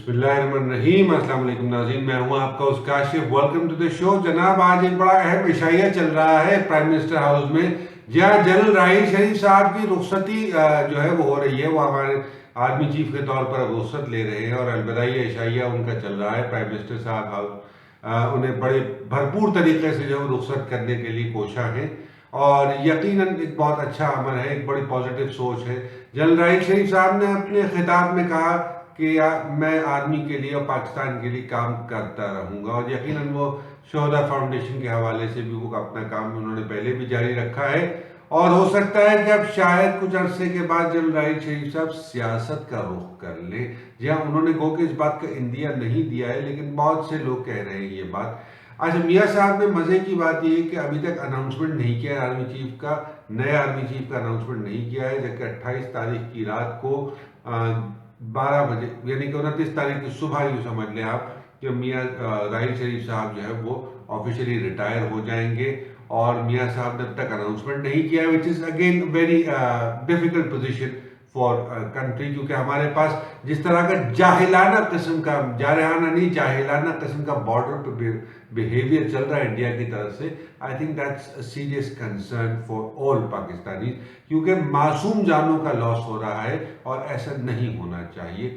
بسم اللہ الرحمن الرحیم۔ السلام علیکم ناظرین، میں ہوں آپ کا اس کاشف، ویلکم ٹو دا شو۔ جناب آج ایک بڑا اہم عشائیہ چل رہا ہے پرائم منسٹر ہاؤس میں، جہاں جنرل راحیل شریف صاحب کی رخصتی جو ہے وہ ہو رہی ہے۔ وہ ہمارے آرمی چیف کے طور پر اب رخصت لے رہے ہیں اور الوداعی عشائیہ ان کا چل رہا ہے۔ پرائم منسٹر صاحب انہیں بڑے بھرپور طریقے سے جو ہے رخصت کرنے کے لیے کوشاں ہیں، اور یقیناً ایک بہت اچھا عمل ہے، ایک بڑی پازیٹیو سوچ ہے۔ جنرل راحیل شریف صاحب نے اپنے خطاب میں کہا کہ میں آرمی کے لیے اور پاکستان کے لیے کام کرتا رہوں گا، اور یقیناً وہ شہداء فاؤنڈیشن کے حوالے سے بھی وہ اپنا کام انہوں نے پہلے بھی جاری رکھا ہے، اور ہو سکتا ہے کہ اب شاید کچھ عرصے کے بعد جنرل راحیل شریف صاحب سیاست کا رخ کر لیں۔ جی ہاں، انہوں نے گو کہ اس بات کا اندیا نہیں دیا ہے، لیکن بہت سے لوگ کہہ رہے ہیں یہ بات۔ اچھا، میاں صاحب نے مزے کی بات یہ ہے کہ ابھی تک اناؤنسمنٹ نہیں کیا ہے آرمی چیف کا، نئے آرمی چیف کا اناؤنسمنٹ نہیں کیا ہے، جبکہ 28 تاریخ کی رات کو 12 بجے، یعنی کہ 29 تاریخ کی صبح یوں سمجھ لیں آپ کہ میاں راحیل شریف صاحب جو ہے وہ آفیشلی ریٹائر ہو جائیں گے، اور میاں صاحب نے اب تک اناؤنسمنٹ نہیں کیا ہے، which is again very difficult position for country, کیونکہ ہمارے پاس جس طرح کا جاہلانہ قسم کا، جارحانہ نہیں جاہلانہ قسم کا بارڈر پہ بیہیویئر چل رہا ہے انڈیا کی طرف سے، I think that's a serious concern for all Pakistani, کیونکہ معصوم جانوں کا لاس ہو رہا ہے اور ایسا نہیں ہونا چاہیے۔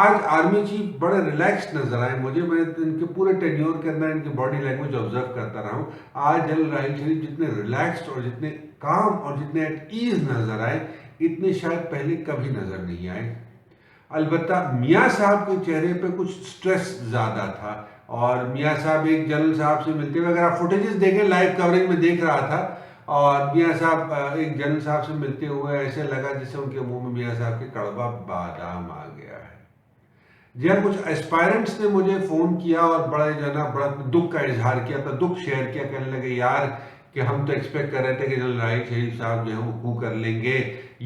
آج آرمی چیف بڑے ریلیکس نظر آئے مجھے، میں ان کے پورے ٹینیور کے اندر ان کی باڈی لینگویج آبزرو کرتا رہا ہوں۔ آج جنرل راحیل شریف جتنے ریلیکسڈ اور جتنے کام اور جتنے ایٹ ایز نظر آئے، اتنے شاید پہلے کبھی نظر نہیں آئے۔ البتہ میاں صاحب کے چہرے پہ کچھ سٹریس زیادہ تھا، اور میاں صاحب ایک جنرل صاحب سے ملتے ہوئے، اگر آپ فوٹیجز دیکھیں لائیو کوریج میں دیکھ رہا تھا، اور میاں صاحب ایک جنرل صاحب سے ملتے ہوئے ایسے لگا جیسے ان کے منہ میں میاں صاحب کے کڑوا بادام آ گیا ہے۔ جی ہاں، کچھ ایسپائرنٹس نے مجھے فون کیا اور بڑا جو ہے نا بڑا دکھ کا اظہار کیا تھا، دکھ شیئر کیا، کہنے لگے یار کہ ہم تو ایکسپیکٹ کر رہے تھے کہ جنرل راحیل شریف صاحب جو ہے وہ کو کر لیں گے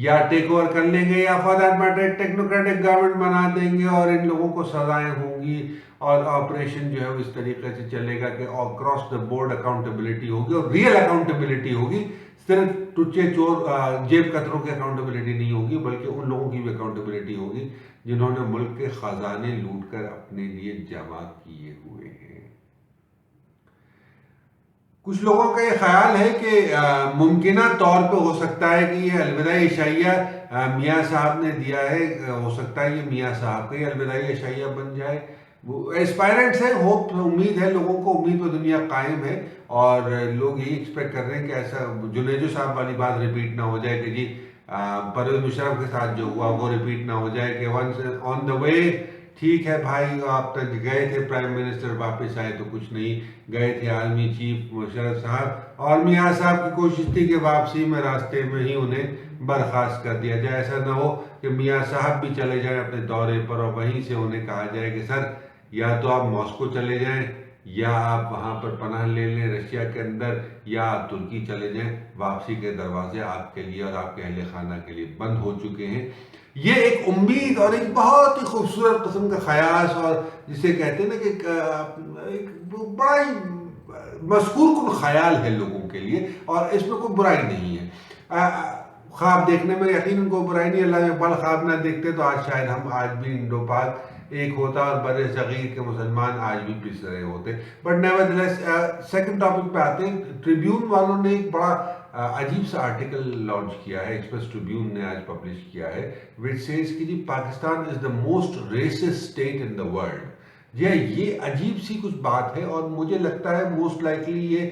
یا ٹیک اوور کر لیں گے، یا for that matter technocratic government بنا دیں گے، اور ان لوگوں کو سزائیں ہوں گی، اور آپریشن جو ہے وہ اس طریقے سے چلے گا کہ اکراس دا بورڈ اکاؤنٹیبلٹی ہوگی، اور ریئل اکاؤنٹیبلٹی ہوگی، صرف ٹچے چور جیب کتروں کی اکاؤنٹیبلٹی نہیں ہوگی، بلکہ ان لوگوں کی بھی اکاؤنٹیبلٹی ہوگی جنہوں نے ملک کے خزانے لوٹ کر اپنے لیے جمع کیے ہوئے ہیں۔ کچھ لوگوں کا یہ خیال ہے کہ ممکنہ طور پہ ہو سکتا ہے کہ یہ الوداعی عشائیہ میاں صاحب نے دیا ہے، ہو سکتا ہے یہ میاں صاحب کا یہ الوداعی عشائیہ بن جائے۔ وہ ایسپائرنٹس ہیں، ہوپ، امید ہے لوگوں کو، امید پہ دنیا قائم ہے، اور لوگ یہی ایکسپیکٹ کر رہے ہیں کہ ایسا جنیجو صاحب والی بات ریپیٹ نہ ہو جائے کہ جی پرویز مشرف کے ساتھ جو ہوا وہ ریپیٹ نہ ہو جائے، کہ ونس آن دا وے ٹھیک ہے بھائی، آپ تک گئے تھے پرائم منسٹر، واپس آئے تو کچھ نہیں، گئے تھے آرمی چیف مشرف صاحب، اور میاں صاحب کی کوشش تھی کہ واپسی میں راستے میں ہی انہیں برخاست کر دیا جائے۔ ایسا نہ ہو کہ میاں صاحب بھی چلے جائیں اپنے دورے پر، اور وہیں سے انہیں کہا جائے کہ سر یا تو آپ ماسکو چلے جائیں، یا آپ وہاں پر پناہ لے لیں رشیا کے اندر، یا آپ ترکی چلے جائیں، واپسی کے دروازے آپ کے لیے اور آپ کے اہل خانہ کے لیے بند ہو چکے ہیں۔ یہ ایک امید اور ایک بہت ہی خوبصورت قسم کا خیاس، اور جسے کہتے ہیں نا کہ ایک بڑا ہی مذکور کن خیال ہے لوگوں کے لیے، اور اس میں کوئی برائی نہیں ہے۔ خواب دیکھنے میں یقیناً کوئی برائی نہیں، اللہ اقبال خواب نہ دیکھتے تو آج شاید ہم آج بھی انڈو پاک ایک ہوتا، اور بر صغیر کے مسلمان آج بھی پس رہے ہوتے۔ بٹ نیورتھلیس سیکنڈ ٹاپک پہ آتے ہیں۔ ٹریبیون والوں نے ایک بڑا عجیب سا آرٹیکل لانچ کیا ہے، ایکسپریس ٹریبیون نے آج پبلش کیا ہے، which says کہ جی پاکستان از the most racist state in the world۔ جی یہ عجیب سی کچھ بات ہے، اور مجھے لگتا ہے موسٹ لائکلی یہ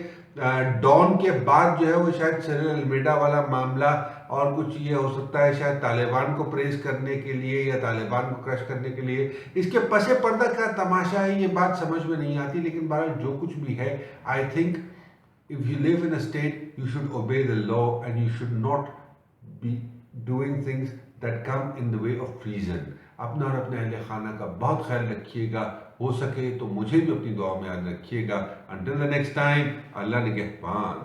ڈان کے بعد جو ہے وہ شاید سیریل المیڈا والا معاملہ، اور کچھ یہ ہو سکتا ہے شاید طالبان کو پریز کرنے کے لیے یا طالبان کو کرش کرنے کے لیے، اس کے پس پردہ کیا تماشا ہے یہ بات سمجھ میں نہیں آتی، لیکن بہرحال جو کچھ بھی ہے، I think if you live in a state, you should obey the law and you should not be doing things that come in the way of treason۔ اپنا اور اپنے اہل خانہ کا بہت خیال رکھیے گا، ہو سکے تو مجھے بھی اپنی دعا میں یاد رکھیے گا۔ Until the next time، اللہ نگہبان۔